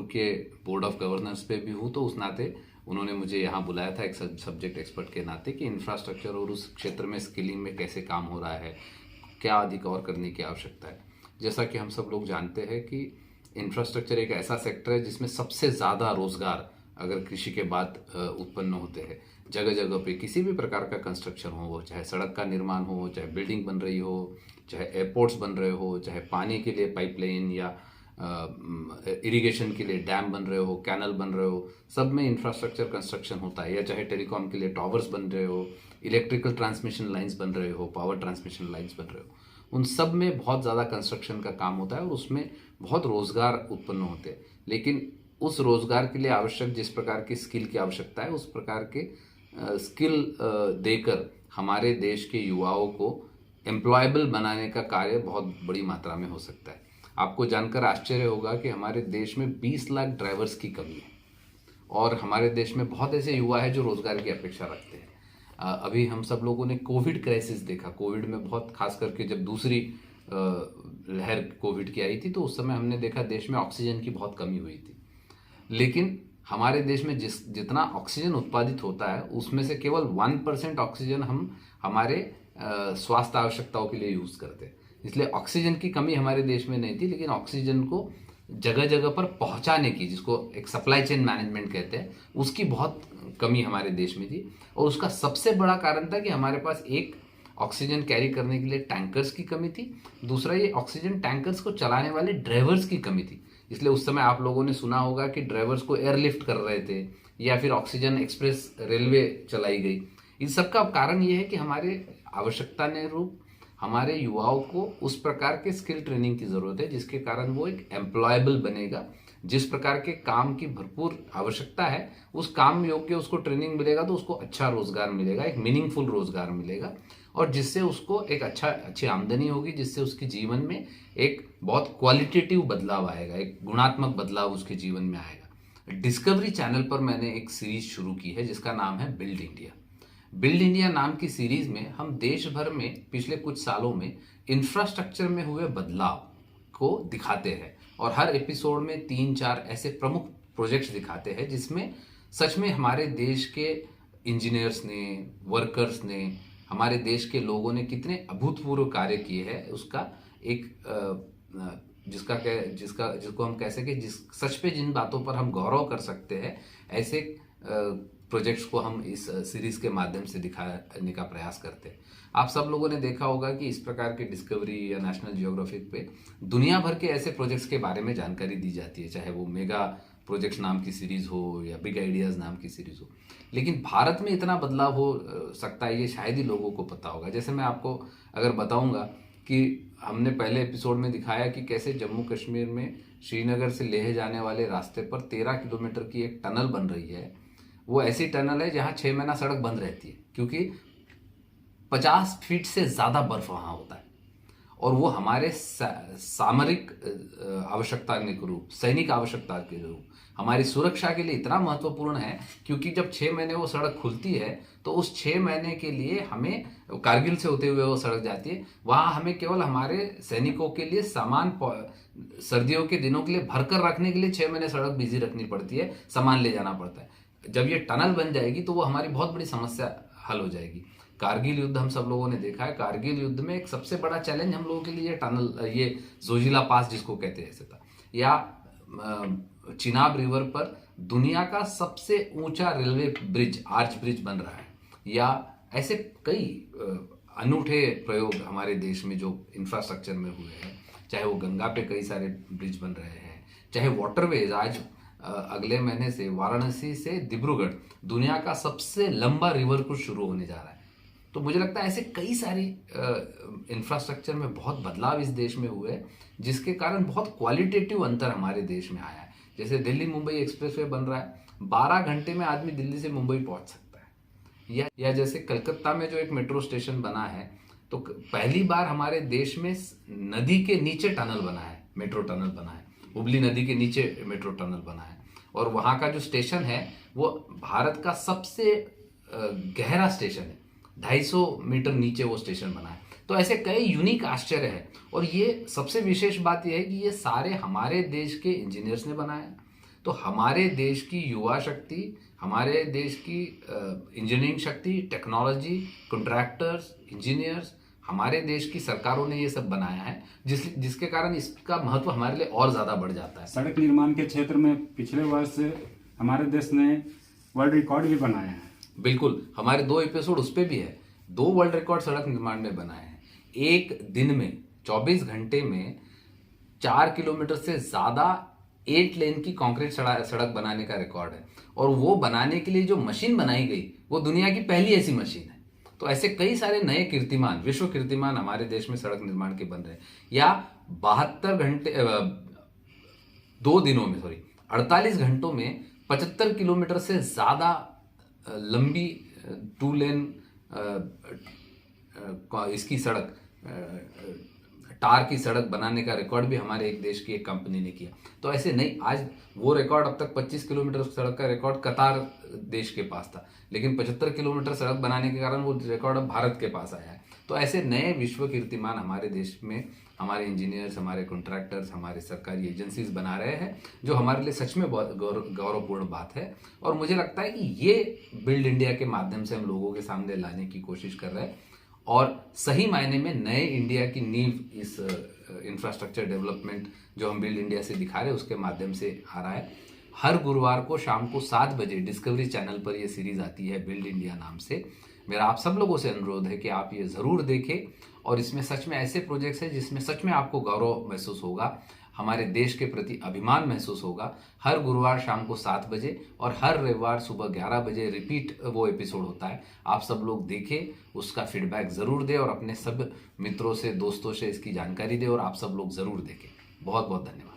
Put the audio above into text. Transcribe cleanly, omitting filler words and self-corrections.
के board of governors पे भी हूँ, तो उस नाते उन्होंने मुझे यहाँ बुलाया था एक सब्जेक्ट एक्सपर्ट के नाते कि इंफ्रास्ट्रक्चर और उस क्षेत्र में स्किलिंग में कैसे काम हो रहा है, क्या अधिक और करने की आवश्यकता है। जैसा कि हम सब लोग जानते हैं कि इंफ्रास्ट्रक्चर एक ऐसा सेक्टर है जिसमें सबसे ज़्यादा रोजगार अगर कृषि के बाद उत्पन्न होते हैं। जगह जगह पे किसी भी प्रकार का कंस्ट्रक्शन हो, वो चाहे सड़क का निर्माण हो, चाहे बिल्डिंग बन रही हो, चाहे एयरपोर्ट्स बन रहे हो, चाहे पानी के लिए पाइपलाइन या इरिगेशन के लिए डैम बन रहे हो, कैनल बन रहे हो, सब में इंफ्रास्ट्रक्चर कंस्ट्रक्शन होता है। या चाहे टेलीकॉम के लिए टावर्स बन रहे हो, इलेक्ट्रिकल ट्रांसमिशन लाइंस बन रहे हो, पावर ट्रांसमिशन लाइंस बन रहे हो, उन सब में बहुत ज़्यादा कंस्ट्रक्शन का काम होता है और उसमें बहुत रोज़गार उत्पन्न होते हैं। लेकिन उस रोज़गार के लिए आवश्यक जिस प्रकार की स्किल की आवश्यकता है, उस प्रकार के स्किल देकर हमारे देश के युवाओं को एम्प्लॉयबल बनाने का कार्य बहुत बड़ी मात्रा में हो सकता है। आपको जानकर आश्चर्य होगा कि हमारे देश में 20 लाख ड्राइवर्स की कमी है और हमारे देश में बहुत ऐसे युवा है जो रोज़गार की अपेक्षा रखते हैं। अभी हम सब लोगों ने कोविड क्राइसिस देखा। कोविड में बहुत खास करके जब दूसरी लहर कोविड की आई थी, तो उस समय हमने देखा देश में ऑक्सीजन की बहुत कमी हुई थी। लेकिन हमारे देश में जितना ऑक्सीजन उत्पादित होता है, उसमें से केवल 1% ऑक्सीजन हम हमारे स्वास्थ्य आवश्यकताओं के लिए यूज़ करते हैं। इसलिए ऑक्सीजन की कमी हमारे देश में नहीं थी, लेकिन ऑक्सीजन को जगह जगह पर पहुंचाने की, जिसको एक सप्लाई चेन मैनेजमेंट कहते हैं, उसकी बहुत कमी हमारे देश में थी। और उसका सबसे बड़ा कारण था कि हमारे पास एक ऑक्सीजन कैरी करने के लिए टैंकर्स की कमी थी, दूसरा ये ऑक्सीजन टैंकर्स को चलाने वाले ड्राइवर्स की कमी थी। इसलिए उस समय आप लोगों ने सुना होगा कि ड्राइवर्स को एयरलिफ्ट कर रहे थे या फिर ऑक्सीजन एक्सप्रेस रेलवे चलाई गई। इन सब का कारण ये है कि हमारे आवश्यकता ने रूप हमारे युवाओं को उस प्रकार के स्किल ट्रेनिंग की ज़रूरत है जिसके कारण वो एक एम्प्लॉयबल बनेगा। जिस प्रकार के काम की भरपूर आवश्यकता है, उस काम योग्य उसको ट्रेनिंग मिलेगा तो उसको अच्छा रोजगार मिलेगा, एक मीनिंगफुल रोजगार मिलेगा, और जिससे उसको एक अच्छी आमदनी होगी, जिससे उसके जीवन में एक बहुत क्वालिटेटिव बदलाव आएगा, एक गुणात्मक बदलाव उसके जीवन में आएगा। डिस्कवरी चैनल पर मैंने एक सीरीज शुरू की है जिसका नाम है बिल्ड इंडिया। बिल्ड इंडिया नाम की सीरीज में हम देश भर में पिछले कुछ सालों में इंफ्रास्ट्रक्चर में हुए बदलाव को दिखाते हैं और हर एपिसोड में 3-4 ऐसे प्रमुख प्रोजेक्ट्स दिखाते हैं जिसमें सच में हमारे देश के इंजीनियर्स ने, वर्कर्स ने, हमारे देश के लोगों ने कितने अभूतपूर्व कार्य किए हैं, उसका एक जिसको हम कह सके, जिस सच पे जिन बातों पर हम गौरव कर सकते हैं, ऐसे प्रोजेक्ट्स को हम इस सीरीज के माध्यम से दिखाने का प्रयास करते हैं। आप सब लोगों ने देखा होगा कि इस प्रकार के डिस्कवरी या नेशनल जियोग्राफिक पे दुनिया भर के ऐसे प्रोजेक्ट्स के बारे में जानकारी दी जाती है, चाहे वो मेगा प्रोजेक्ट्स नाम की सीरीज हो या बिग आइडियाज नाम की सीरीज हो। लेकिन भारत में इतना बदलाव हो सकता है, ये शायद ही लोगों को पता होगा। जैसे मैं आपको अगर बताऊंगा कि हमने पहले एपिसोड में दिखाया कि कैसे जम्मू कश्मीर में श्रीनगर से लेह जाने वाले रास्ते पर 13 किलोमीटर की एक टनल बन रही है। वो ऐसी टनल है जहाँ 6 महीना सड़क बंद रहती है क्योंकि 50 फीट से ज़्यादा बर्फ वहाँ होता है, और वो हमारे सामरिक आवश्यकता के रूप, सैनिक आवश्यकता के रूप, हमारी सुरक्षा के लिए इतना महत्वपूर्ण है क्योंकि जब 6 महीने वो सड़क खुलती है तो उस 6 महीने के लिए हमें कारगिल से होते हुए वो सड़क जाती है, वहाँ हमें केवल हमारे सैनिकों के लिए सामान सर्दियों के दिनों के लिए भरकर रखने के लिए 6 महीने सड़क बिजी रखनी पड़ती है, सामान ले जाना पड़ता है। जब ये टनल बन जाएगी तो वो हमारी बहुत बड़ी समस्या हल हो जाएगी। कारगिल युद्ध हम सब लोगों ने देखा है। कारगिल युद्ध में एक सबसे बड़ा चैलेंज हम लोगों के लिए टनल, ये जोजिला पास जिसको कहते हैं, ऐसे था। या चिनाब रिवर पर दुनिया का सबसे ऊंचा रेलवे ब्रिज, आर्च ब्रिज बन रहा है। या ऐसे कई अनूठे प्रयोग हमारे देश में जो इंफ्रास्ट्रक्चर में हुए हैं, चाहे वो गंगा पे कई सारे ब्रिज बन रहे हैं, चाहे वाटरवेज। आज अगले महीने से वाराणसी से डिब्रूगढ़ दुनिया का सबसे लंबा रिवर क्रूज शुरू होने जा रहा है। तो मुझे लगता है ऐसे कई सारी इंफ्रास्ट्रक्चर में बहुत बदलाव इस देश में हुए जिसके कारण बहुत क्वालिटेटिव अंतर हमारे देश में आया है। जैसे दिल्ली मुंबई एक्सप्रेसवे बन रहा है, 12 घंटे में आदमी दिल्ली से मुंबई पहुंच सकता है। या जैसे कलकत्ता में जो एक मेट्रो स्टेशन बना है, तो पहली बार हमारे देश में नदी के नीचे टनल बना है, मेट्रो टनल बना है, हुबली नदी के नीचे मेट्रो टनल बना है। और वहाँ का जो स्टेशन है वो भारत का सबसे गहरा स्टेशन है, 250 मीटर नीचे वो स्टेशन बना है। तो ऐसे कई यूनिक आश्चर्य है, और ये सबसे विशेष बात यह है कि ये सारे हमारे देश के इंजीनियर्स ने बनाया। तो हमारे देश की युवा शक्ति, हमारे देश की इंजीनियरिंग शक्ति, टेक्नोलॉजी, कॉन्ट्रैक्टर्स, इंजीनियर्स, हमारे देश की सरकारों ने ये सब बनाया है, जिसके कारण इसका महत्व हमारे लिए और ज़्यादा बढ़ जाता है। सड़क निर्माण के क्षेत्र में पिछले वर्ष हमारे देश ने वर्ल्ड रिकॉर्ड भी बनाया है। बिल्कुल, हमारे 2 एपिसोड उस पर भी है। 2 वर्ल्ड रिकॉर्ड सड़क निर्माण में बनाए हैं। एक दिन में 24 घंटे में 4 किलोमीटर से ज़्यादा 8 लेन की कंक्रीट सड़क बनाने का रिकॉर्ड है। और वो बनाने के लिए जो मशीन बनाई गई वो दुनिया की पहली ऐसी मशीन है। तो ऐसे कई सारे नए कीर्तिमान, विश्व कीर्तिमान हमारे देश में सड़क निर्माण के बन रहे हैं। या 2 दिनों में 48 घंटों में 75 किलोमीटर से ज़्यादा लंबी 2 लेन इसकी सड़क, टार की सड़क बनाने का रिकॉर्ड भी हमारे एक देश की एक कंपनी ने किया। तो ऐसे नहीं, आज वो रिकॉर्ड, अब तक 25 किलोमीटर सड़क का रिकॉर्ड कतार देश के पास था, लेकिन 75 किलोमीटर सड़क बनाने के कारण वो रिकॉर्ड अब भारत के पास आया है। तो ऐसे नए विश्व कीर्तिमान हमारे देश में हमारे इंजीनियर्स, हमारे कॉन्ट्रैक्टर्स, हमारे सरकारी एजेंसीज बना रहे हैं, जो हमारे लिए सच में बहुत गौरवपूर्ण बात है। और मुझे लगता है कि ये बिल्ड इंडिया के माध्यम से हम लोगों के सामने लाने की कोशिश कर रहे हैं और सही मायने में नए इंडिया की नींव इस इंफ्रास्ट्रक्चर डेवलपमेंट जो हम बिल्ड इंडिया से दिखा रहे हैं उसके माध्यम से आ रहा है। हर गुरुवार को शाम को 7 बजे डिस्कवरी चैनल पर यह सीरीज आती है बिल्ड इंडिया नाम से। मेरा आप सब लोगों से अनुरोध है कि आप ये ज़रूर देखें और इसमें सच में ऐसे प्रोजेक्ट्स हैं जिसमें सच में आपको गौरव महसूस होगा, हमारे देश के प्रति अभिमान महसूस होगा। हर गुरुवार शाम को 7 बजे और हर रविवार सुबह 11 बजे रिपीट वो एपिसोड होता है। आप सब लोग देखें, उसका फीडबैक ज़रूर दें और अपने सब मित्रों से, दोस्तों से इसकी जानकारी दें और आप सब लोग ज़रूर देखें। बहुत बहुत धन्यवाद।